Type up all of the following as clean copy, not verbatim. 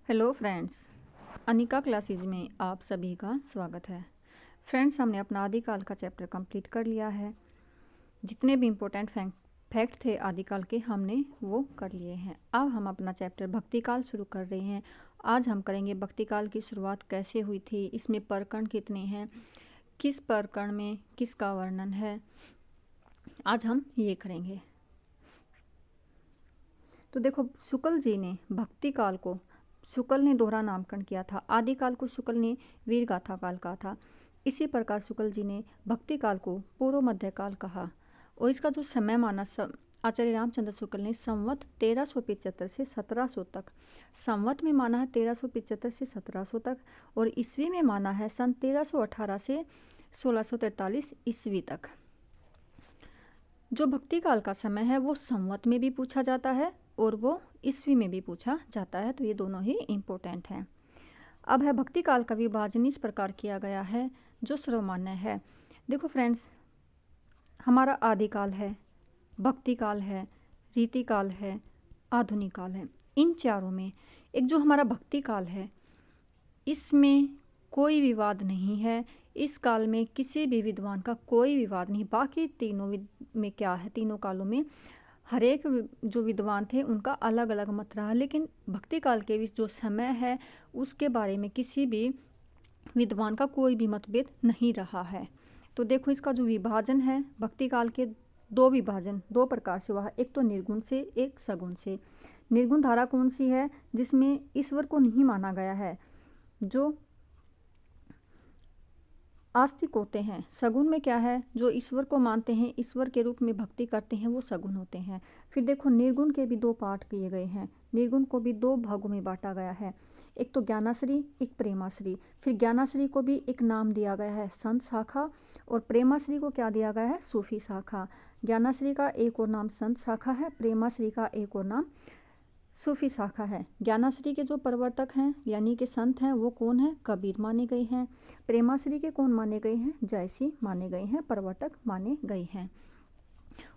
Hello friends, Anika classes में आप सभी का स्वागत है। फ्रेंड्स, हमने अपना आदिकाल का चैप्टर कंप्लीट कर लिया है। जितने भी इम्पोर्टेंट फैक्ट थे आदिकाल के हमने वो कर लिए हैं। अब हम अपना चैप्टर भक्तिकाल शुरू कर रहे हैं। आज हम करेंगे भक्तिकाल की शुरुआत कैसे हुई थी, इसमें प्रकरण कितने हैं, किस प्रकरण में किसका वर्णन है, आज हम ये करेंगे। तो देखो, शुक्ल जी ने भक्तिकाल को, शुक्ल ने दोहरा नामकरण किया था। आदिकाल को शुक्ल ने वीर गाथा काल कहा था। इसी प्रकार शुक्ल जी ने भक्तिकाल को पूर्व मध्यकाल कहा। और इसका जो समय माना, आचार्य रामचंद्र शुक्ल ने संवत 1375 से 1700 तक, संवत में माना है 1375 से 1700 तक, और ईस्वी में माना है सन 1318 से 1643 ईस्वी तक। जो भक्तिकाल का समय है वो संवत में भी पूछा जाता है और वो ईस्वी में भी पूछा जाता है, तो ये दोनों ही इम्पोर्टेंट हैं। अब है भक्तिकाल का विभाजन इस प्रकार किया गया है जो सर्वमान्य है। देखो फ्रेंड्स, हमारा आदिकाल है, भक्तिकाल है, रीतिकाल है, आधुनिक काल है। इन चारों में एक जो हमारा भक्तिकाल है, इसमें कोई विवाद नहीं है। इस काल में किसी भी विद्वान का कोई विवाद नहीं। बाकी तीनों में क्या है, तीनों कालों में हर एक जो विद्वान थे उनका अलग अलग मत रहा, लेकिन भक्ति काल के जो समय है उसके बारे में किसी भी विद्वान का कोई भी मतभेद नहीं रहा है। तो देखो, इसका जो विभाजन है भक्ति काल के, दो विभाजन दो प्रकार से हुआ है, एक तो निर्गुण से, एक सगुण से। निर्गुण धारा कौन सी है? जिसमें ईश्वर को नहीं माना गया है, जो आस्तिक होते हैं। सगुण में क्या है? जो ईश्वर को मानते हैं, ईश्वर के रूप में भक्ति करते हैं, वो सगुण होते हैं। फिर देखो, निर्गुण के भी दो पार्ट किए गए हैं। निर्गुण को भी दो भागों में बांटा गया है, एक तो ज्ञानाश्री, एक प्रेमाश्री। फिर ज्ञानाश्री को भी एक नाम दिया गया है संत शाखा, और प्रेमाश्री को क्या दिया गया है? सूफी शाखा। ज्ञानाश्री का एक और नाम संत शाखा है, प्रेमाश्री का एक और नाम सूफी शाखा है। ज्ञानाश्री के जो प्रवर्तक हैं यानी कि संत हैं वो कौन है? कबीर माने गए हैं। प्रेमाश्री के कौन माने गए हैं? जयसी माने गए हैं, प्रवर्तक माने गए हैं।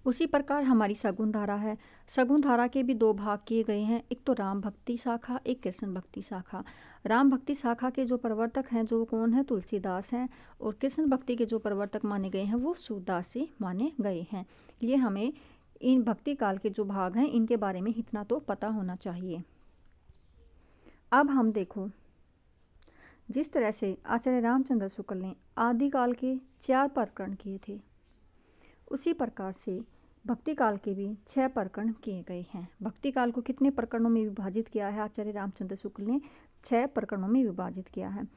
उसी प्रकार हमारी सगुण धारा है। सगुण धारा के भी दो भाग किए गए हैं, एक तो राम भक्ति शाखा, एक कृष्ण भक्ति शाखा। राम भक्ति शाखा के जो प्रवर्तक हैं जो कौन है? तुलसीदास हैं, और कृष्ण भक्ति के जो प्रवर्तक माने गए हैं वो सूरदास जी माने गए हैं। ये हमें इन भक्ति काल के जो भाग हैं इनके बारे में इतना तो पता होना चाहिए। अब हम देखो, जिस तरह से आचार्य रामचंद्र शुक्ल ने आदिकाल के 4 प्रकरण किए थे, उसी प्रकार से भक्ति काल के भी 6 प्रकरण किए गए हैं। भक्ति काल को कितने प्रकरणों में विभाजित किया है? आचार्य रामचंद्र शुक्ल ने 6 प्रकरणों में विभाजित किया है।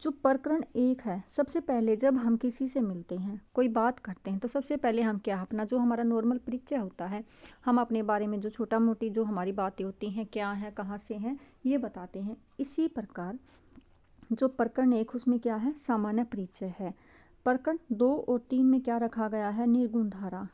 जो प्रकरण 1 है, सबसे पहले जब हम किसी से मिलते हैं, कोई बात करते हैं, तो सबसे पहले हम क्या, अपना जो हमारा नॉर्मल परिचय होता है, हम अपने बारे में जो छोटा मोटी जो हमारी बातें होती हैं, क्या है, कहाँ से हैं, ये बताते हैं। इसी प्रकार जो प्रकरण 1 उसमें क्या है? सामान्य परिचय है। प्रकरण 2 और 3 में क्या रखा गया है? निर्गुण धारा।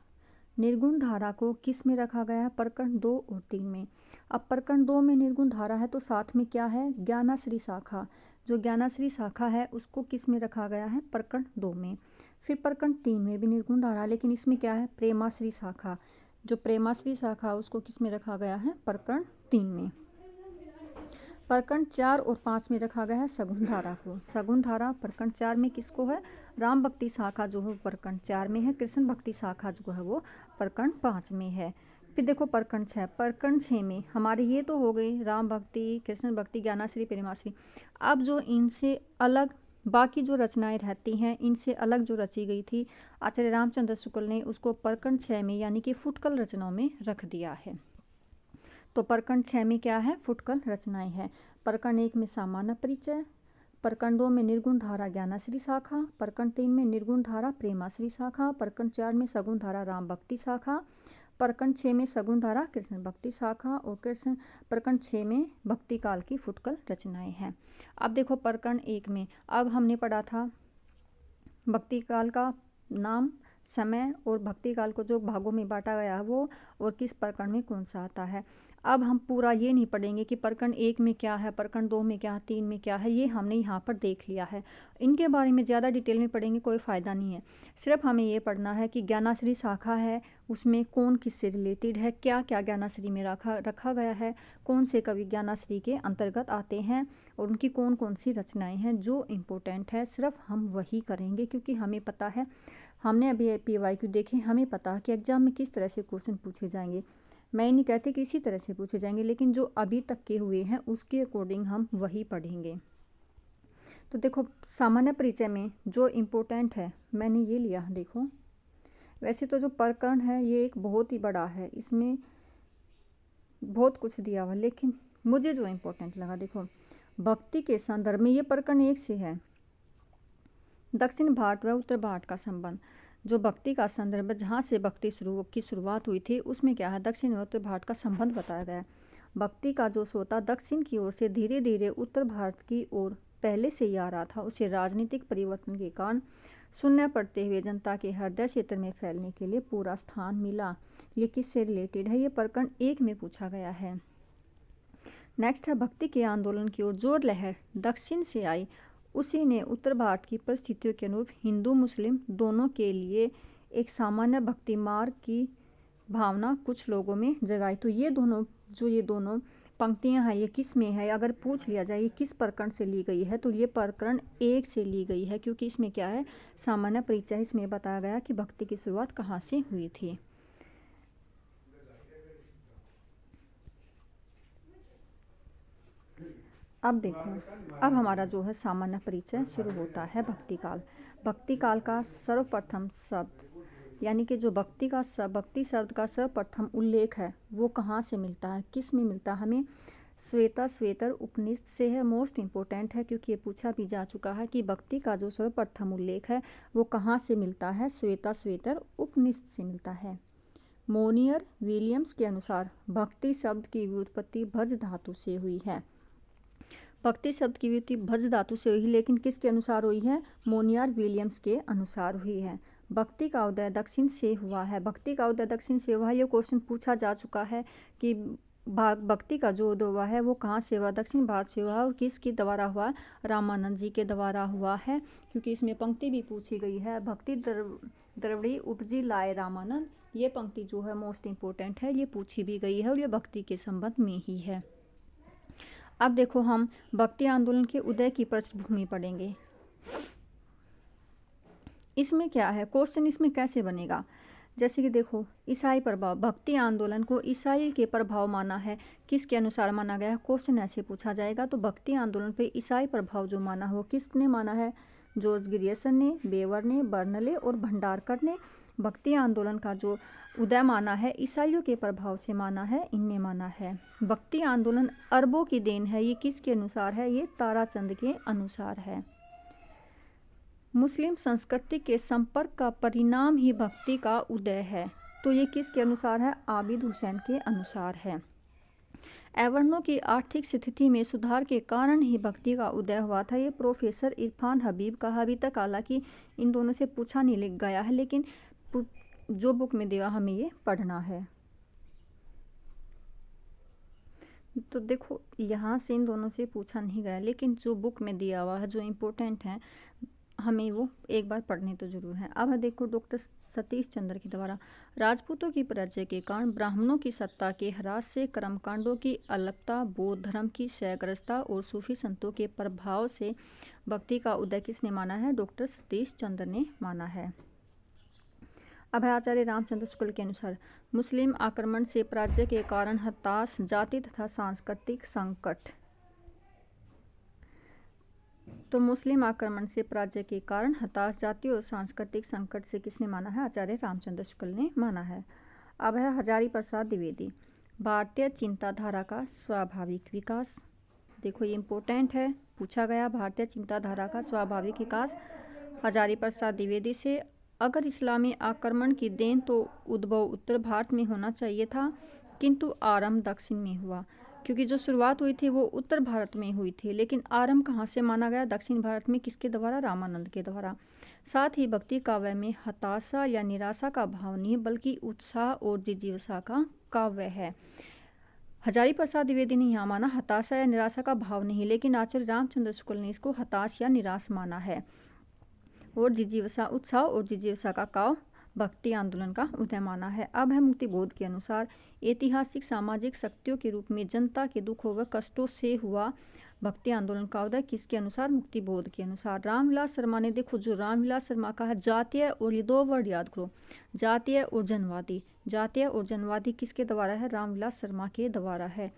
निर्गुण धारा को किस में रखा गया है? प्रकरण 2 और 3 में। अब प्रकरण 2 में निर्गुण धारा है तो साथ में क्या है? ज्ञानाश्री शाखा। जो ज्ञानाश्री शाखा है उसको किस में रखा गया है? प्रकरण 2 में। फिर प्रकरण 3 में भी निर्गुण धारा, लेकिन इसमें क्या है? प्रेमाश्री शाखा। जो प्रेमाश्री शाखा उसको किस में रखा गया है? प्रकरण 3 में। प्रकरण 4 और 5 में रखा गया है सगुण धारा को। सगुण धारा प्रकरण 4 में किसको है? राम भक्ति शाखा जो है प्रकरण 4 में है, कृष्ण भक्ति शाखा जो है वो प्रकरण 5 में है। फिर देखो प्रकरण 6, प्रकरण 6 में हमारे ये तो हो गए राम भक्ति, कृष्ण भक्ति, ज्ञानाश्री, प्रेमाश्री। अब जो इनसे अलग बाकी जो रचनाएं रहती हैं, इनसे अलग जो रची गई थी आचार्य रामचंद्र शुक्ल ने उसको प्रकरण 6 में यानी कि फुटकल रचनाओं में रख दिया है। तो प्रकरण 6 में क्या है? फुटकल रचनाएं हैं। प्रकरण 1 में सामान्य परिचय, प्रकरण 2 में निर्गुण धारा ज्ञानाश्री शाखा, प्रकरण 3 में निर्गुण धारा प्रेमाश्री शाखा, प्रकरण 4 में सगुण धारा राम भक्ति शाखा, प्रकरण 6 में सगुण धारा कृष्ण भक्ति शाखा, और प्रकरण 6 में भक्ति काल की फुटकल रचनाएं हैं। अब देखो प्रकरण 1 में, अब हमने पढ़ा था भक्ति काल का नाम समय और भक्ति काल को जो भागों में बांटा गया है वो, और किस प्रकरण में कौन सा आता है। अब हम पूरा ये नहीं पढ़ेंगे कि प्रकरण 1 में क्या है, प्रकरण 2 में क्या है, 3 में क्या है, ये हमने यहाँ पर देख लिया है। इनके बारे में ज़्यादा डिटेल में पढ़ेंगे कोई फ़ायदा नहीं है। सिर्फ हमें ये पढ़ना है कि ज्ञानाश्री शाखा है, उसमें कौन किससे रिलेटेड है, क्या क्या ज्ञानाश्री में रखा गया है, कौन से कवि ज्ञानाश्री के अंतर्गत आते हैं, और उनकी कौन कौन सी रचनाएँ हैं जो इम्पोर्टेंट है, सिर्फ हम वही करेंगे। क्योंकि हमें पता है, हमने अभी PYQ देखे, हमें पता है कि एग्जाम में किस तरह से क्वेश्चन पूछे जाएंगे। मैं नहीं कहती कि इसी तरह से पूछे जाएंगे, लेकिन जो अभी तक के हुए हैं उसके अकॉर्डिंग हम वही पढ़ेंगे। तो देखो, सामान्य परिचय में जो इम्पोर्टेंट है मैंने ये लिया। देखो, वैसे तो जो प्रकरण है ये एक बहुत ही बड़ा है, इसमें बहुत कुछ दिया हुआ, लेकिन मुझे जो इम्पोर्टेंट लगा, देखो, भक्ति के संदर्भ में ये प्रकरण 1 से है। दक्षिण भारत व उत्तर भारत का संबंध, जो भक्ति का संदर्भ है, जहाँ से भक्ति की शुरुआत हुई थी, उसमें क्या है, दक्षिण व उत्तर भारत का संबंध बताया गया है। भक्ति का जो सोता दक्षिण की ओर से धीरे धीरे उत्तर भारत की ओर पहले से ही आ रहा था, उसे राजनीतिक परिवर्तन के कारण शून्य पड़ते हुए जनता के हृदय क्षेत्र में फैलने के लिए पूरा स्थान मिला। ये किससे रिलेटेड है, ये प्रकरण 1 में पूछा गया है। नेक्स्ट है, भक्ति के आंदोलन की ओर जो लहर दक्षिण से आई, उसी ने उत्तर भारत की परिस्थितियों के अनुरूप हिंदू मुस्लिम दोनों के लिए एक सामान्य भक्ति मार्ग की भावना कुछ लोगों में जगाई। तो ये दोनों पंक्तियां हैं, ये किस में है, अगर पूछ लिया जाए ये किस प्रकरण से ली गई है, तो ये प्रकरण 1 से ली गई है। क्योंकि इसमें क्या है, सामान्य परिचय, इसमें बताया गया कि भक्ति की शुरुआत कहाँ से हुई थी। अब देखो, अब हमारा जो है सामान्य परिचय शुरू होता है भक्ति काल। भक्ति काल का सर्वप्रथम शब्द, यानी कि जो भक्ति शब्द का सर्वप्रथम उल्लेख है वो कहाँ से मिलता है, किस में मिलता है, हमें श्वेतर उपनिषद से है। मोस्ट इम्पोर्टेंट है क्योंकि ये पूछा भी जा चुका है कि भक्ति का जो सर्वप्रथम उल्लेख है वो कहाँ से मिलता है, श्वेतर उपनिषद से मिलता है। मोनियर विलियम्स के अनुसार भक्ति शब्द की व्युत्पत्ति भज धातु से हुई है। भक्ति शब्द की व्युत्पत्ति भज धातु से हुई, लेकिन किसके अनुसार हुई है, मोनियर विलियम्स के अनुसार हुई है। भक्ति का उदय दक्षिण से हुआ है। भक्ति का उदय दक्षिण से हुआ, ये क्वेश्चन पूछा जा चुका है कि भक्ति का जो उदय हुआ है वो कहाँ से हुआ, दक्षिण भारत से हुआ, और किसके द्वारा हुआ, रामानंद जी के द्वारा हुआ है। क्योंकि इसमें पंक्ति भी पूछी गई है, भक्ति द्रविड़ी उपजी लाए रामानंद। ये पंक्ति जो है मोस्ट इम्पोर्टेंट है, ये पूछी भी गई है और ये भक्ति के संबंध में ही है। अब देखो, हम भक्ति आंदोलन के उदय की पृष्ठभूमि पढ़ेंगे। इसमें क्या है, क्वेश्चन इसमें कैसे बनेगा, जैसे कि देखो, ईसाई प्रभाव, भक्ति आंदोलन को ईसाई के प्रभाव माना है, किसके अनुसार माना गया है, क्वेश्चन ऐसे पूछा जाएगा। तो भक्ति आंदोलन पे ईसाई प्रभाव जो माना है वो किसने माना है, जॉर्ज ग्रियर्सन ने, बेवर ने, बर्नले और भंडारकर ने। भक्ति आंदोलन का जो उदय माना है ईसाइयों के प्रभाव से माना है, इनने माना है। भक्ति आंदोलन अरबों की देन है, ये किसके अनुसार है, ये ताराचंद के अनुसार है। मुस्लिम संस्कृति के संपर्क का परिणाम ही भक्ति का उदय है, तो ये किसके अनुसार है, आबिद हुसैन के अनुसार है। अवर्णों की आर्थिक स्थिति में सुधार के कारण ही भक्ति का उदय हुआ था, ये प्रोफेसर इरफान हबीब का। अभी तक हालांकि इन दोनों से पूछा नहीं लिख गया है, लेकिन जो बुक में दिया हमें ये पढ़ना है। तो देखो, यहाँ से इन दोनों से पूछा नहीं गया, लेकिन जो बुक में दिया हुआ है, जो इम्पोर्टेंट है, हमें वो एक बार पढ़ने तो जरूर है। अब देखो, डॉक्टर सतीश चंद्र के द्वारा राजपूतों की पराजय के कारण ब्राह्मणों की सत्ता के ह्रास से कर्मकांडों की अलपता, बौद्ध धर्म की क्षयग्रस्तता और सूफी संतों के प्रभाव से भक्ति का उदय किसने माना है, डॉक्टर सतीश चंद्र ने माना है। अब है आचार्य रामचंद्र शुक्ल के अनुसार मुस्लिम आक्रमण से पराजय के कारण हताश जाति तथा सांस्कृतिक संकट। तो मुस्लिम आक्रमण से पराजय के कारण हताश जाति और सांस्कृतिक संकट से किसने माना है, आचार्य रामचंद्र शुक्ल ने माना है। अब है हजारी प्रसाद द्विवेदी, भारतीय चिंताधारा का स्वाभाविक विकास। देखो, ये इम्पोर्टेंट है, पूछा गया, भारतीय चिंताधारा का स्वाभाविक विकास हजारी प्रसाद द्विवेदी से। अगर इस्लामी आक्रमण की देन तो उद्भव उत्तर भारत में होना चाहिए था, किंतु आरंभ दक्षिण में हुआ, क्योंकि जो शुरुआत हुई थी वो उत्तर भारत में हुई थी, लेकिन आरंभ कहाँ से माना गया, दक्षिण भारत में, किसके द्वारा, रामानंद के द्वारा। साथ ही भक्ति काव्य में हताशा या निराशा का भाव नहीं है, बल्कि उत्साह और जिज्ञासा का काव्य है। हजारी प्रसाद द्विवेदी ने यहाँ माना हताशा या निराशा का भाव नहीं, लेकिन आचार्य रामचंद्र शुक्ल ने इसको हताश या निराश माना है। और जिज्ञासा, उत्साह और जिज्ञासा का काव्य भक्ति आंदोलन का उदय माना है। अब है मुक्तिबोध के अनुसार ऐतिहासिक सामाजिक शक्तियों के रूप में जनता के दुखों व कष्टों से हुआ भक्ति आंदोलन का उदय किसके अनुसार? मुक्तिबोध के अनुसार। रामविलास शर्मा ने, देखो जो रामविलास शर्मा का है जातीय, और ये दो वर्ड याद करो, जातीय और जनवादी। जातीय और जनवादी किसके द्वारा है? रामविलास शर्मा के द्वारा है।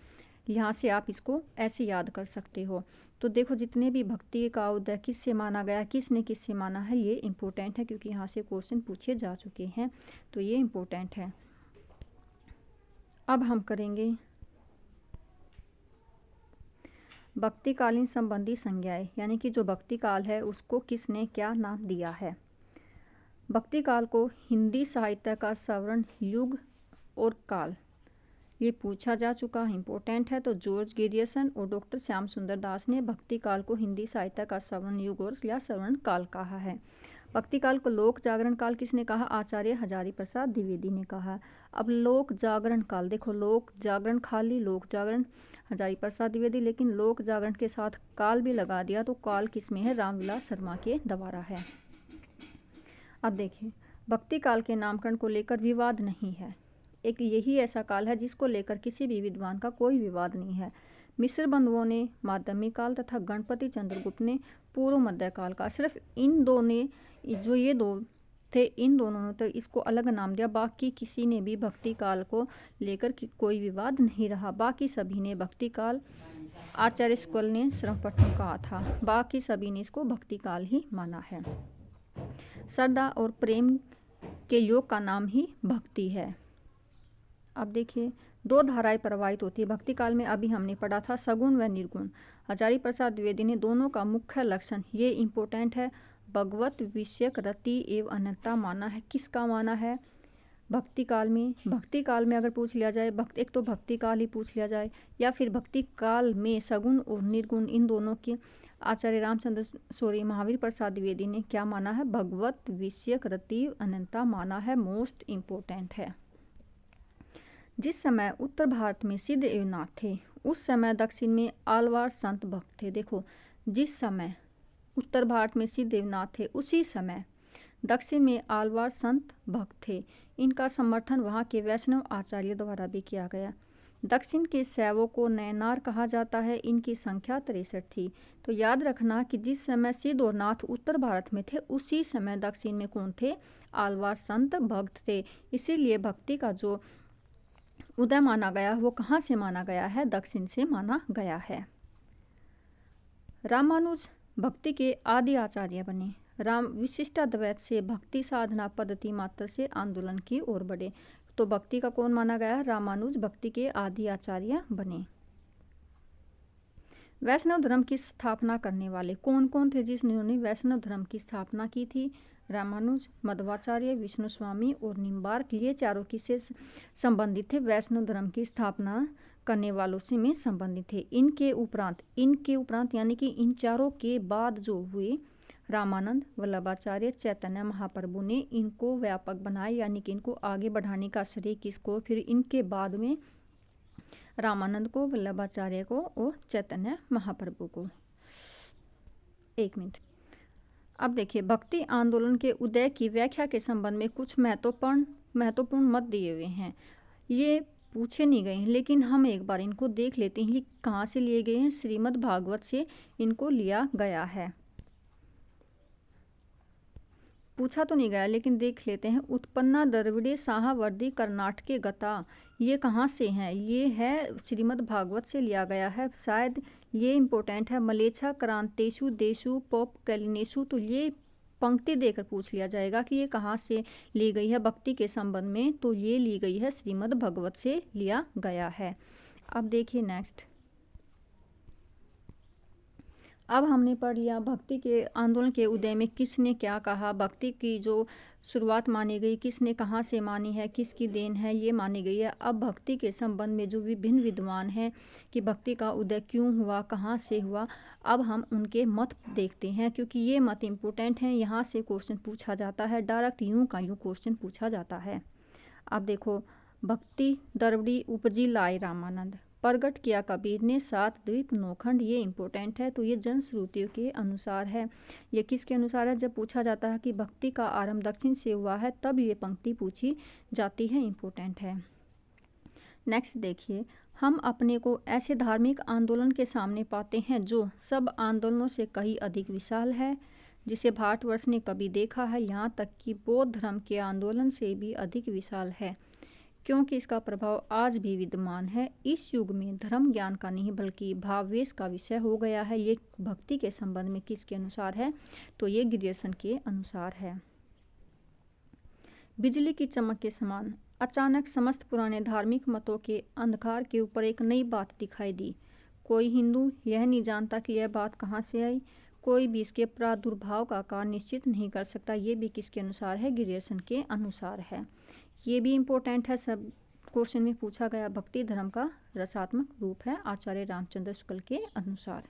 यहाँ से आप इसको ऐसे याद कर सकते हो। तो देखो जितने भी भक्ति का उदय किससे माना गया, किसने किससे माना है, ये इम्पोर्टेंट है क्योंकि यहाँ से क्वेश्चन पूछे जा चुके हैं, तो ये इम्पोर्टेंट है। अब हम करेंगे भक्तिकालीन संबंधी संज्ञाएं, यानी कि जो भक्ति काल है उसको किसने क्या नाम दिया है। भक्ति काल को हिंदी साहित्य का स्वर्ण युग और काल, ये पूछा जा चुका है, इंपॉर्टेंट है। तो जॉर्ज गिरियसन और डॉक्टर श्याम सुंदर दास ने भक्ति काल को हिंदी साहित्य का स्वर्ण युग और या स्वर्ण काल कहा है। भक्ति काल को लोक जागरण काल किसने कहा? आचार्य हजारी प्रसाद द्विवेदी ने कहा। अब लोक जागरण काल, देखो लोक जागरण खाली लोक जागरण हजारी प्रसाद द्विवेदी, लेकिन लोक जागरण के साथ काल भी लगा दिया, तो काल किसमें है? रामविलास शर्मा के द्वारा है। अब देखिए भक्ति काल के नामकरण को लेकर विवाद नहीं है। एक यही ऐसा काल है जिसको लेकर किसी भी विद्वान का कोई विवाद नहीं है। मिस्र बंधुओं ने माध्यमिक काल तथा गणपति चंद्रगुप्त ने पूर्व मध्य काल का, सिर्फ इन दो ने, जो ये दो थे, इन दोनों ने तो इसको अलग नाम दिया, बाकी किसी ने भी भक्ति काल को लेकर कोई विवाद नहीं रहा। बाकी सभी ने भक्ति काल, आचार्य शुक्ल ने सर्वप्रथम कहा था, बाकी सभी ने इसको भक्ति काल ही माना है। श्रद्धा और प्रेम के योग का नाम ही भक्ति है। अब देखिए दो धाराएं प्रवाहित होती है भक्ति काल में, अभी हमने पढ़ा था सगुण व निर्गुण। हजारी प्रसाद द्विवेदी ने दोनों का मुख्य लक्षण, ये इंपॉर्टेंट है, भगवत विषयक रति एवं अनंतता माना है। किसका माना है? भक्ति काल में। भक्ति काल में अगर पूछ लिया जाए, एक तो भक्ति काल ही पूछ लिया जाए, या फिर भक्ति काल में सगुण और निर्गुण इन दोनों की आचार्य महावीर प्रसाद द्विवेदी ने क्या माना है? भगवत विषयक रति अनंतता माना है, मोस्ट इम्पोर्टेंट है। जिस समय उत्तर भारत में सिद्ध एवं नाथ थे, उस समय दक्षिण में आलवार संत भक्त थे। देखो जिस समय उत्तर भारत में सिद्ध एवं नाथ थे, उसी समय दक्षिण में आलवार संत भक्त थे। इनका समर्थन वहाँ के वैष्णव आचार्य द्वारा भी किया गया। दक्षिण के शैवों को नयनार कहा जाता है, इनकी संख्या 63 थी। तो याद रखना कि जिस समय सिद्ध और नाथ उत्तर भारत में थे, उसी समय दक्षिण में कौन थे? आलवार संत भक्त थे। इसीलिए भक्ति का जो उदय माना गया वो कहाँ से माना गया है? दक्षिण से माना गया है। रामानुज भक्ति के आदि आचार्य बने। राम विशिष्टाद्वैत से भक्ति साधना पद्धति मात्र से आंदोलन की ओर बढ़े। तो भक्ति का कौन माना गया? रामानुज भक्ति के आदि आचार्य बने। वैष्णव धर्म की स्थापना करने वाले कौन कौन थे जिन्होंने वैष्णव धर्म की स्थापना की थी? रामानुज, मध्वाचार्य, विष्णु स्वामी और निम्बार्क, ये चारों किससे संबंधित थे? वैष्णव धर्म की स्थापना करने वालों से में संबंधित थे। इनके उपरांत यानी कि इन चारों के बाद जो हुए, रामानंद, वल्लभाचार्य, चैतन्य महाप्रभु ने इनको व्यापक बनाया, यानी कि इनको आगे बढ़ाने का श्रेय किसको? फिर इनके बाद में रामानंद को, वल्लभाचार्य को और चैतन्य महाप्रभु को। एक मिनट। अब देखिए भक्ति आंदोलन के उदय की व्याख्या के संबंध में कुछ महत्वपूर्ण मत दिए हुए हैं। ये पूछे नहीं गए हैं, लेकिन हम एक बार इनको देख लेते हैं। ये कहाँ से लिए गए हैं? श्रीमद् भागवत से इनको लिया गया है। पूछा तो नहीं गया, लेकिन देख लेते हैं। उत्पन्ना द्रविड़े साहावर्दी कर्नाटके गता, ये कहाँ से हैं? ये है श्रीमद् भागवत से लिया गया है। शायद ये इम्पोर्टेंट है। मलेच्छा क्रांतेशु देशु पोप कैलिनेशु, तो ये पंक्ति देकर पूछ लिया जाएगा कि ये कहाँ से ली गई है भक्ति के संबंध में। तो ये ली गई है श्रीमद् भागवत से लिया गया है। अब देखिए नेक्स्ट। अब हमने पढ़ लिया भक्ति के आंदोलन के उदय में किसने क्या कहा, भक्ति की जो शुरुआत मानी गई किसने कहाँ से मानी है, किसकी देन है ये मानी गई है। अब भक्ति के संबंध में जो विभिन्न विद्वान हैं कि भक्ति का उदय क्यों हुआ, कहाँ से हुआ, अब हम उनके मत देखते हैं, क्योंकि ये मत इम्पोर्टेंट हैं। यहाँ से क्वेश्चन पूछा जाता है, डायरेक्ट यूं का यूं क्वेश्चन पूछा जाता है। अब देखो, भक्ति दरवड़ी उपजी लाए रामानंद, प्रगट किया कबीर ने, सात द्वीप नौखंड, ये इम्पोर्टेंट है। तो ये जनश्रुतियों के अनुसार है। ये किसके अनुसार है? जब पूछा जाता है कि भक्ति का आरंभ दक्षिण से हुआ है, तब ये पंक्ति पूछी जाती है, इम्पोर्टेंट है। नेक्स्ट देखिए, हम अपने को ऐसे धार्मिक आंदोलन के सामने पाते हैं जो सब आंदोलनों से कहीं अधिक विशाल है, जिसे भारतवर्ष ने कभी देखा है, यहाँ तक कि बौद्ध धर्म के आंदोलन से भी अधिक विशाल है, क्योंकि इसका प्रभाव आज भी विद्यमान है। इस युग में धर्म ज्ञान का नहीं बल्कि भाववेश का विषय हो गया है। ये भक्ति के संबंध में किसके अनुसार है? तो ये ग्रियर्सन के अनुसार है। बिजली की चमक के समान अचानक समस्त पुराने धार्मिक मतों के अंधकार के ऊपर एक नई बात दिखाई दी। कोई हिंदू यह नहीं जानता कि यह बात कहाँ से आई, कोई भी इसके प्रादुर्भाव का कारण निश्चित नहीं कर सकता। ये भी किसके अनुसार है? ग्रियर्सन के अनुसार है। ये भी इम्पोर्टेंट है, सब क्वेश्चन में पूछा गया। भक्ति धर्म का रसात्मक रूप है आचार्य रामचंद्र शुक्ल के अनुसार।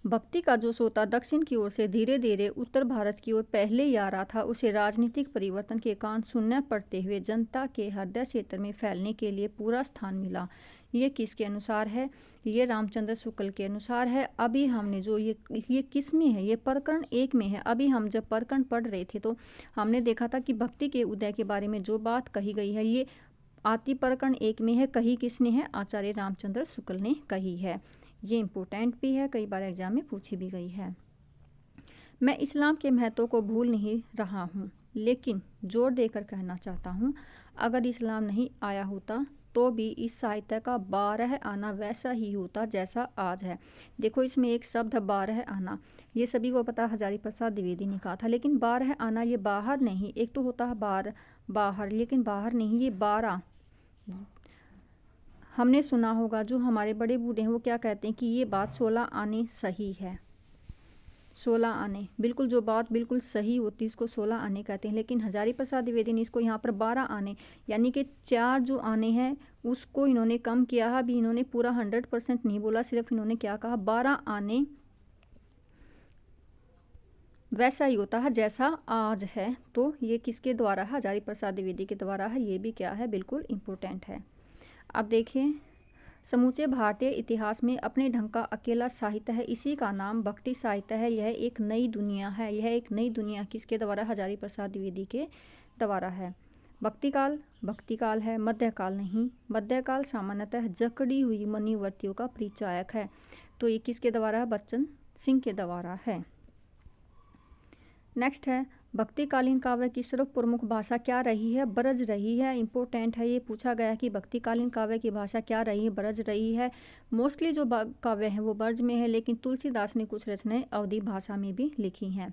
भक्ति का जो सोता दक्षिण की ओर से धीरे धीरे उत्तर भारत की ओर पहले ही आ रहा था, उसे राजनीतिक परिवर्तन के कारण सुनने पड़ते हुए जनता के हृदय क्षेत्र में फैलने के लिए पूरा स्थान मिला। ये किसके अनुसार है? ये रामचंद्र शुक्ल के अनुसार है। अभी हमने जो ये किस में है? ये प्रकरण 1 में है। अभी हम जब प्रकरण पढ़ रहे थे तो हमने देखा था कि भक्ति के उदय के बारे में जो बात कही गई है, ये आती प्रकरण 1 में है। कही किसने है? आचार्य रामचंद्र शुक्ल ने कही है। ये इम्पोर्टेंट भी है, कई बार एग्जाम में पूछी भी गई है। मैं इस्लाम के महत्व को भूल नहीं रहा हूँ, लेकिन जोर देकर कहना चाहता हूँ, अगर इस्लाम नहीं आया होता तो भी इस साहित्य का 12 आना वैसा ही होता जैसा आज है। देखो, इसमें एक शब्द है 12 आना, ये सभी को पता हजारी प्रसाद द्विवेदी ने कहा था। लेकिन 12 आना ये बाहर नहीं, एक तो होता है बाहर, लेकिन बाहर नहीं, ये 12। हमने सुना होगा, जो हमारे बड़े बूढ़े हैं वो क्या कहते हैं कि ये बात 16 आने सही है। 16 आने बिल्कुल, जो बात बिल्कुल सही होती है उसको 16 आने कहते हैं। लेकिन हजारी प्रसाद द्विवेदी ने इसको यहाँ पर 12 आने, यानी कि 4 जो आने हैं उसको इन्होंने कम किया है। अभी इन्होंने पूरा 100% नहीं बोला, सिर्फ इन्होंने क्या कहा, 12 आने वैसा ही होता है जैसा आज है। तो ये किसके द्वारा है? हजारी प्रसाद द्विवेदी के द्वारा है। ये भी क्या है? बिल्कुल इम्पोर्टेंट है। अब देखिए, समूचे भारतीय इतिहास में अपने ढंग का अकेला साहित्य है, इसी का नाम भक्ति साहित्य है। यह एक नई दुनिया है। यह एक नई दुनिया किसके द्वारा? हजारी प्रसाद द्विवेदी के द्वारा है। भक्ति काल है, मध्यकाल नहीं। मध्यकाल सामान्यतः जकड़ी हुई मणिवर्तियों का परिचायक है। तो ये किसके द्वारा है? बच्चन सिंह के द्वारा है। नेक्स्ट है, भक्तिकालीन काव्य की सर्व प्रमुख भाषा क्या रही है? ब्रज रही है। इंपॉर्टेंट है, ये पूछा गया कि भक्तिकालीन काव्य की भाषा क्या रही है? ब्रज रही है। मोस्टली जो काव्य है वो ब्रज में है, लेकिन तुलसीदास ने कुछ रचनाएं अवधी भाषा में भी लिखी हैं।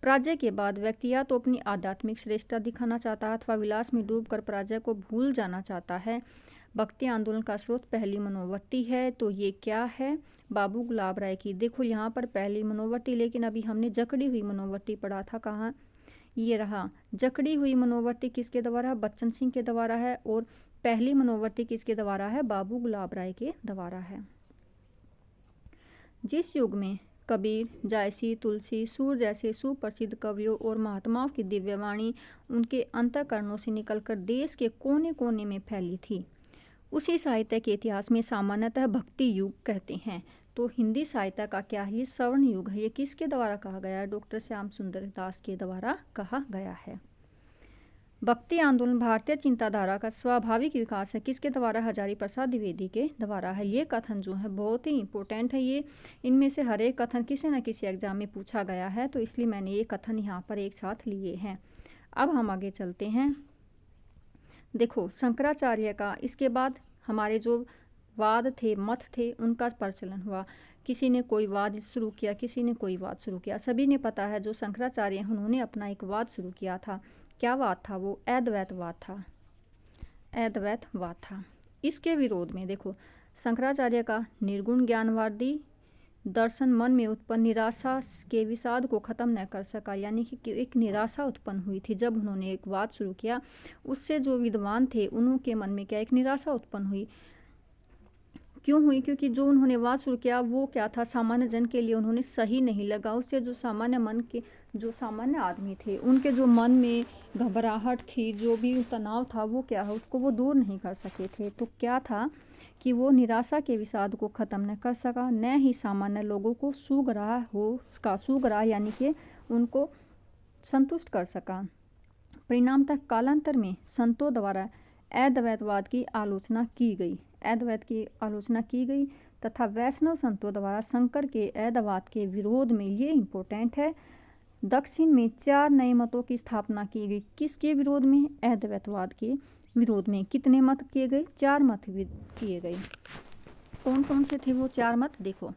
पराजय के बाद व्यक्ति या तो अपनी आध्यात्मिक श्रेष्ठता दिखाना चाहता है अथवा विलास में डूबकर पराजय को भूल जाना चाहता है। भक्ति आंदोलन का स्रोत पहली मनोवृत्ति है। तो ये क्या है? बाबू गुलाब राय की। देखो यहाँ पर पहली मनोवृत्ति, लेकिन अभी हमने जकड़ी हुई मनोवृत्ति पढ़ा था। कहाँ? ये रहा। जकड़ी हुई मनोवृत्ति किसके द्वारा? बच्चन सिंह के द्वारा है। और पहली मनोवृत्ति किसके द्वारा है? बाबू गुलाब राय के द्वारा है। जिस युग में कबीर, जायसी, तुलसी, सूर जैसे सुप्रसिद्ध कवियों और महात्माओं की दिव्यवाणी उनके अंतःकरणों से निकलकर देश के कोने कोने में फैली थी, उसी साहित्य के इतिहास में सामान्यतः भक्ति युग कहते हैं। तो हिंदी साहित्य का क्या है? ये स्वर्ण युग है। ये किसके द्वारा कहा गया है? डॉक्टर श्याम सुंदर दास के द्वारा कहा गया है। भक्ति आंदोलन भारतीय चिंताधारा का स्वाभाविक विकास है। किसके द्वारा? हजारी प्रसाद द्विवेदी के द्वारा है। ये कथन जो है बहुत ही इंपॉर्टेंट है। ये इनमें से हर एक कथन किसी न किसी एग्जाम में पूछा गया है, तो इसलिए मैंने ये कथन यहाँ पर एक साथ लिए हैं। अब हम आगे चलते हैं। देखो, शंकराचार्य का इसके बाद हमारे जो वाद थे, मत थे, उनका प्रचलन हुआ। किसी ने कोई वाद शुरू किया, किसी ने कोई वाद शुरू किया। सभी ने पता है जो शंकराचार्य हैं उन्होंने अपना एक वाद शुरू किया था। क्या वाद था? वो अद्वैतवाद था। अद्वैतवाद था। इसके विरोध में देखो, शंकराचार्य का निर्गुण ज्ञानवादी दर्शन मन में उत्पन्न निराशा के विषाद को खत्म न कर सका, यानी कि एक निराशा उत्पन्न हुई थी जब उन्होंने एक वाद शुरू किया। उससे जो विद्वान थे उनके मन में क्या एक निराशा उत्पन्न हुई। क्यों हुई? क्योंकि जो उन्होंने वाद शुरू किया वो क्या था, सामान्य जन के लिए उन्होंने सही नहीं लगा। उससे जो सामान्य मन के जो सामान्य आदमी थे उनके जो मन में घबराहट थी, जो भी तनाव था, वो क्या है उसको वो दूर नहीं कर सके थे। तो क्या था कि वो निराशा के विषाद को ख़त्म न कर सका, न ही सामान्य लोगों को सूग्राह यानी कि उनको संतुष्ट कर सका। परिणामतः कालांतर में संतों द्वारा अद्वैतवाद की आलोचना की गई, अद्वैत की आलोचना की गई तथा वैष्णव संतों द्वारा शंकर के अद्वैत के विरोध में, ये इम्पोर्टेंट है, दक्षिण में 4 नए मतों की स्थापना की गई। किसके विरोध में? अद्वैतवाद के विरोध में। कितने मत किए गए? 4 मत किए गए। कौन कौन से थे वो 4 मत? देखो,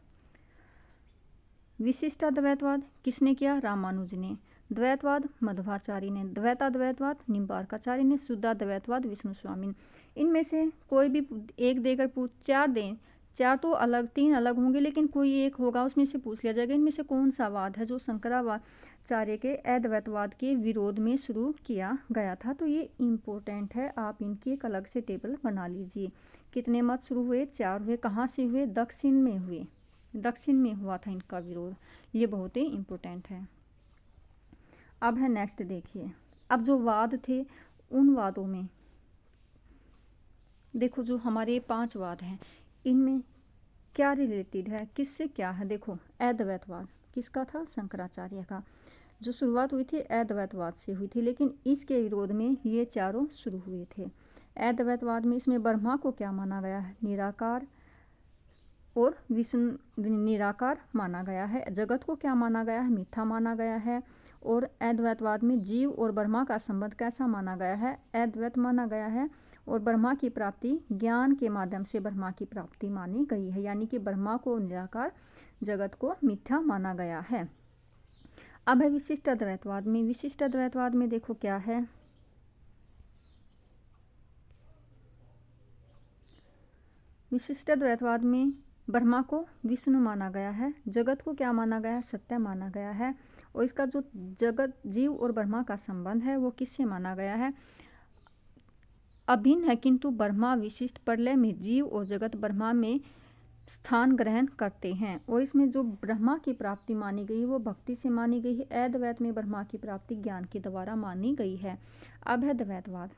विशिष्टाद्वैतवाद किसने किया? रामानुज ने। द्वैतवाद मध्वाचार्य ने। द्वैताद्वैतवाद निम्बार्काचार्य ने। शुद्धाद्वैतवाद विष्णु स्वामी ने। इनमें से कोई भी एक देकर पूछ, 4 दें, 4 तो अलग, 3 अलग होंगे लेकिन कोई एक होगा, उसमें से पूछ लिया जाएगा इनमें से कौन सा वाद है जो शंकराचार्य के अद्वैतवाद के विरोध में शुरू किया गया था। तो ये इम्पोर्टेंट है, आप इनकी एक अलग से टेबल बना लीजिए। कितने मत शुरू हुए? 4 हुए। कहाँ से हुए? दक्षिण में हुए, दक्षिण में हुआ था इनका विरोध। ये बहुत ही इम्पोर्टेंट है। अब है नेक्स्ट, देखिए, अब जो वाद थे उन वादों में देखो, जो हमारे 5 वाद हैं इनमें क्या रिलेटेड है, किससे क्या है। देखो, अद्वैतवाद किसका था? शंकराचार्य का। जो शुरुआत हुई थी अद्वैतवाद से हुई थी, लेकिन इसके विरोध में ये चारों शुरू हुए थे। अद्वैतवाद में इसमें ब्रह्मा को क्या माना गया है? निराकार, और विष्णु निराकार माना गया है। जगत को क्या माना गया है? मिथ्या माना गया है। और अद्वैतवाद में जीव और ब्रह्मा का संबंध कैसा माना गया है? अद्वैत माना गया है। और ब्रह्मा की प्राप्ति ज्ञान के माध्यम से ब्रह्मा की प्राप्ति मानी गई है, यानी कि ब्रह्मा को निराकार, जगत को मिथ्या माना गया है। अब है विशिष्ट अद्वैतवाद में। विशिष्ट अद्वैतवाद में देखो क्या है, विशिष्ट अद्वैतवाद में ब्रह्मा को विष्णु माना गया है, जगत को क्या माना गया है? सत्य माना गया है। और इसका जो जगत, जीव और ब्रह्मा का संबंध है वो किससे माना गया है? अभिन्न है, किंतु ब्रह्मा विशिष्ट प्रलय में जीव और जगत ब्रह्मा में स्थान ग्रहण करते हैं। और इसमें जो ब्रह्मा की प्राप्ति मानी गई वो भक्ति से मानी गई है। अद्वैत में ब्रह्मा की प्राप्ति ज्ञान के द्वारा मानी गई है। अब है द्वैतवाद।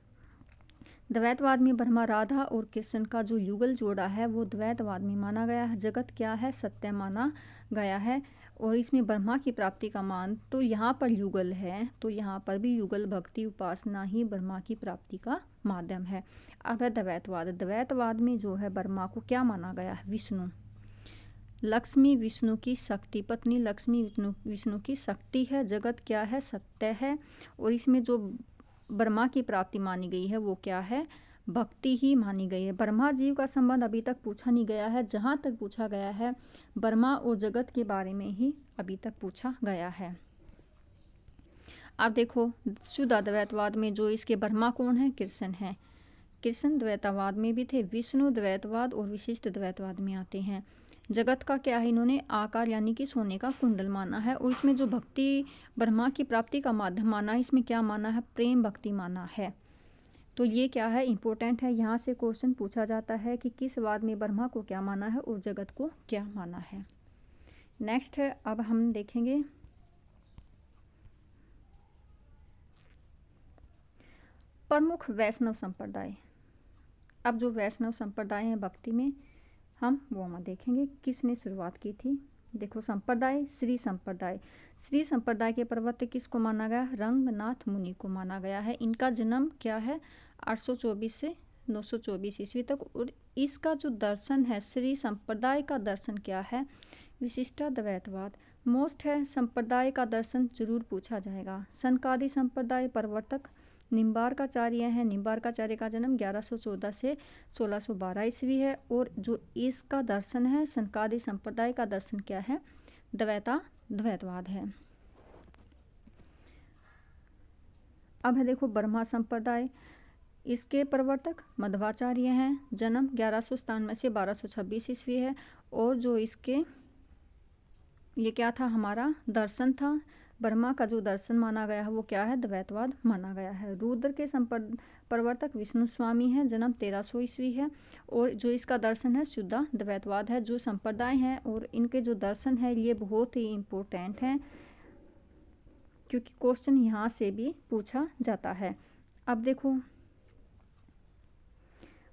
द्वैतवाद में ब्रह्मा, राधा और कृष्ण का जो युगल जोड़ा है वो द्वैतवाद में माना गया है। जगत क्या है? सत्य माना गया है। और इसमें ब्रह्मा की प्राप्ति का मान, तो यहाँ पर युगल है, तो यहाँ पर भी युगल भक्ति उपासना ही ब्रह्मा की प्राप्ति का माध्यम है। अब है द्वैतवाद। द्वैतवाद में जो है ब्रह्मा को क्या माना गया है? विष्णु। लक्ष्मी विष्णु की शक्ति, पत्नी लक्ष्मी विष्णु की शक्ति है। जगत क्या है? सत्य है। और इसमें जो ब्रह्मा की प्राप्ति मानी गई है वो क्या है? भक्ति ही मानी गई है। ब्रह्मा जीव का संबंध अभी तक पूछा नहीं गया है, जहाँ तक पूछा गया है ब्रह्मा और जगत के बारे में ही अभी तक पूछा गया है। अब देखो, शुद्ध अद्वैतवाद में जो इसके ब्रह्मा कौन है? कृष्ण है। कृष्ण द्वैतवाद में भी थे। विष्णु द्वैतवाद और विशिष्ट द्वैतवाद में आते हैं। जगत का क्या है? इन्होंने आकार यानी कि सोने का कुंडल माना है। और इसमें जो भक्ति ब्रह्मा की प्राप्ति का माध्यम माना है, इसमें क्या माना है? प्रेम भक्ति माना है। तो ये क्या है? इम्पोर्टेंट है। यहाँ से क्वेश्चन पूछा जाता है कि किस वाद में ब्रह्मा को क्या माना है और जगत को क्या माना है। नेक्स्ट है, अब हम देखेंगे प्रमुख वैष्णव संप्रदाय। अब जो वैष्णव संप्रदाय हैं भक्ति में, हम वो देखेंगे किसने शुरुआत की थी। देखो, संप्रदाय, श्री संप्रदाय। श्री संप्रदाय के प्रवर्तक किसको माना गया? रंगनाथ मुनि को माना गया है। इनका जन्म क्या है? 824 से 924 ईस्वी तक। और इसका जो दर्शन है, श्री संप्रदाय का दर्शन क्या है? विशिष्टाद्वैतवाद। मोस्ट है, संप्रदाय का दर्शन जरूर पूछा जाएगा। सनकादि संप्रदाय प्रवर्तक निम्बार्काचार्य हैं। निम्बार्काचार्य का जन्म 1114 से 1612 ईस्वी है। और जो इसका दर्शन है, सनकादि संप्रदाय का दर्शन क्या है? द्वैतवाद है। अब है देखो ब्रह्मा संप्रदाय। इसके प्रवर्तक मध्वाचार्य हैं। जन्म 1197 से 1226 ईस्वी है। और जो इसके ये क्या था, हमारा दर्शन था, ब्रह्मा का जो दर्शन माना गया है वो क्या है, द्वैतवाद माना गया है। रुद्र के प्रवर्तक विष्णु स्वामी हैं। जन्म 1300 ईस्वी है। और जो इसका दर्शन है शुद्ध द्वैतवाद है। जो संप्रदाय हैं और इनके जो दर्शन है ये बहुत ही इम्पोर्टेंट हैं, क्योंकि क्वेश्चन यहाँ से भी पूछा जाता है। अब देखो,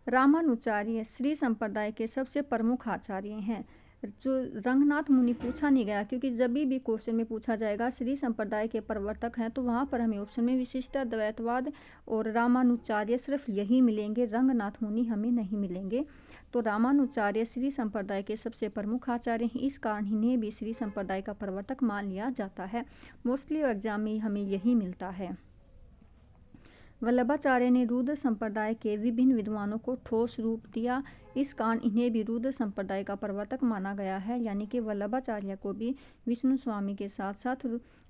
रामानुचार्य श्री संप्रदाय के सबसे प्रमुख आचार्य हैं। जो रंगनाथ मुनि पूछा नहीं गया, क्योंकि जब भी क्वेश्चन में पूछा जाएगा श्री संप्रदाय के प्रवर्तक हैं तो वहाँ पर हमें ऑप्शन में विशिष्ट द्वैतवाद और रामानुचार्य सिर्फ यही मिलेंगे, रंगनाथ मुनि हमें नहीं मिलेंगे। तो रामानुचार्य श्री संप्रदाय के सबसे प्रमुख आचार्य हैं, इस कारण इन्हें भी श्री संप्रदाय का प्रवर्तक मान लिया जाता है। मोस्टली एग्जाम में हमें यही मिलता है। वल्लभाचार्य ने रुद्र संप्रदाय के विभिन्न विद्वानों को ठोस रूप दिया, इस कारण इन्हें भी रुद्र संप्रदाय का प्रवर्तक माना गया है। यानी कि वल्लभाचार्य को भी विष्णु स्वामी के साथ साथ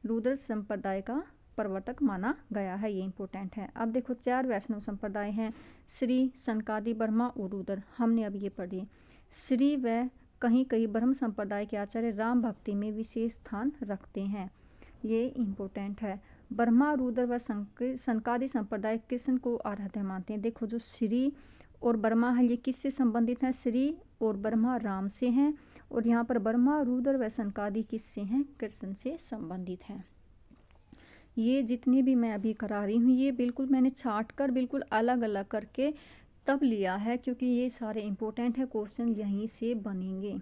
रुद्र संप्रदाय का प्रवर्तक माना गया है। ये इंपॉर्टेंट है। अब देखो, 4 वैष्णव संप्रदाय हैं, श्री, सनकादि, ब्रह्मा और रुद्र। हमने अब ये पढ़े। श्री व कहीं कहीं ब्रह्म संप्रदाय के आचार्य राम भक्ति में विशेष स्थान रखते हैं। ये इम्पोर्टेंट है। ब्रह्मा, रुद्र व सनकादि संप्रदाय कृष्ण को आराध्य मानते हैं। देखो, जो श्री और ब्रह्मा है ये किससे संबंधित हैं, श्री और ब्रह्मा राम से हैं। और यहाँ पर ब्रह्मा, रुद्र व सनकादि किससे हैं, कृष्ण से संबंधित हैं। ये जितने भी मैं अभी करा रही हूँ ये बिल्कुल मैंने छांट कर बिल्कुल अलग अलग करके तब लिया है, क्योंकि ये सारे इम्पोर्टेंट है, क्वेश्चन यहीं से बनेंगे।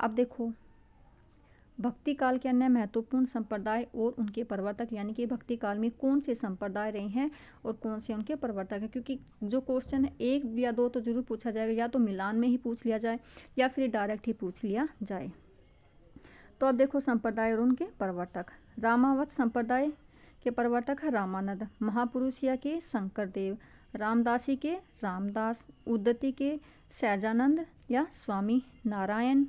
अब देखो, भक्ति काल के अन्य महत्वपूर्ण संप्रदाय और उनके प्रवर्तक, यानी कि भक्ति काल में कौन से संप्रदाय रहे हैं और कौन से उनके प्रवर्तक हैं। क्योंकि जो क्वेश्चन 1 या 2 तो जरूर पूछा जाएगा, या तो मिलान में ही पूछ लिया जाए या फिर डायरेक्ट ही पूछ लिया जाए। तो अब देखो, संप्रदाय और उनके प्रवर्तक। रामावत संप्रदाय के प्रवर्तक है रामानंद, महापुरुषिया के शंकरदेव, रामदासी के रामदास, उद्दती के सहजानंद या स्वामी नारायण,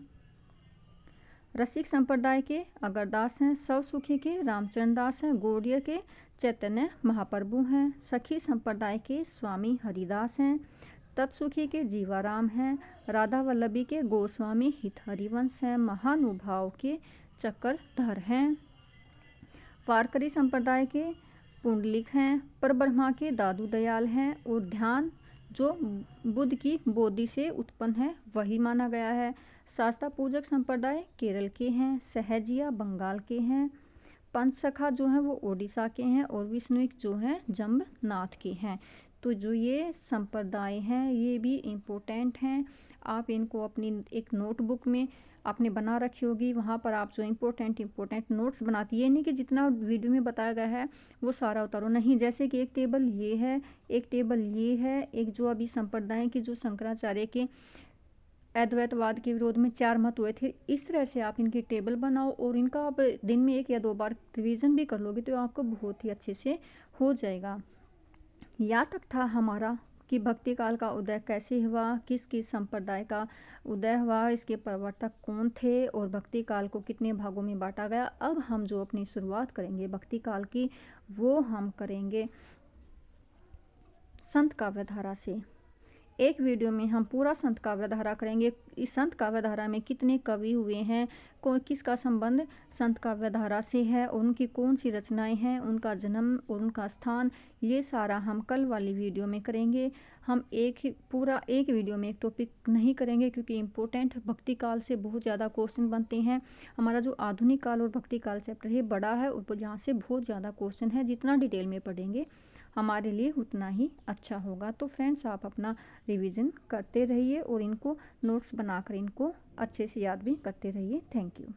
रसिक संप्रदाय के अगरदास हैं, सवसुखी के रामचरण दास हैं, गौड़िय के चैतन्य महाप्रभु हैं, सखी संप्रदाय के स्वामी हरिदास हैं, तत्सुखी के जीवाराम हैं, राधा वल्लभी के गोस्वामी हित हरिवंश हैं, महानुभाव के चक्रधर हैं, वारकरी संप्रदाय के पुंडलिक हैं, परब्रह्मा के दादू दयाल हैं, और ध्यान जो बुद्ध की बोधि से उत्पन्न है वही माना गया है। शास्ता पूजक संप्रदाय केरल के हैं, सहजिया बंगाल के हैं, पंचसखा जो हैं वो ओडिशा के हैं, और विष्णुइक जो हैं जम्बनाथ के हैं। तो जो ये संप्रदाय हैं ये भी इम्पोर्टेंट हैं। आप इनको अपनी एक नोटबुक में आपने बना रखी होगी, वहाँ पर आप जो इम्पोर्टेंट नोट्स बनाती है, नहीं कि जितना वीडियो में बताया गया है वो सारा उतारो नहीं। जैसे कि एक टेबल ये है, एक टेबल ये है, एक जो अभी संप्रदाय की जो शंकराचार्य के अद्वैतवाद के विरोध में 4 मत हुए थे, इस तरह से आप इनकी टेबल बनाओ और इनका आप दिन में 1 या 2 बार रिवीजन भी कर लोगे तो आपको बहुत ही अच्छे से हो जाएगा। यहाँ तक था हमारा कि भक्ति काल का उदय कैसे हुआ, किस किस संप्रदाय का उदय हुआ, इसके प्रवर्तक कौन थे और भक्ति काल को कितने भागों में बांटा गया। अब हम जो अपनी शुरुआत करेंगे भक्ति काल की वो हम करेंगे संत काव्यधारा से। एक वीडियो में हम पूरा संत काव्यधारा करेंगे। इस संत काव्यधारा में कितने कवि हुए हैं, किसका संबंध संत काव्यधारा से है, और उनकी कौन सी रचनाएं हैं, उनका जन्म और उनका स्थान, ये सारा हम कल वाली वीडियो में करेंगे। हम पूरा एक वीडियो में एक टॉपिक नहीं करेंगे, क्योंकि इम्पोर्टेंट भक्ति काल से बहुत ज़्यादा क्वेश्चन बनते हैं। हमारा जो आधुनिक काल और भक्ति काल चैप्टर है बड़ा है और यहाँ से बहुत ज़्यादा क्वेश्चन है। जितना डिटेल में पढ़ेंगे हमारे लिए उतना ही अच्छा होगा। तो फ्रेंड्स, आप अपना रिवीजन करते रहिए और इनको नोट्स बनाकर इनको अच्छे से याद भी करते रहिए। Thank you.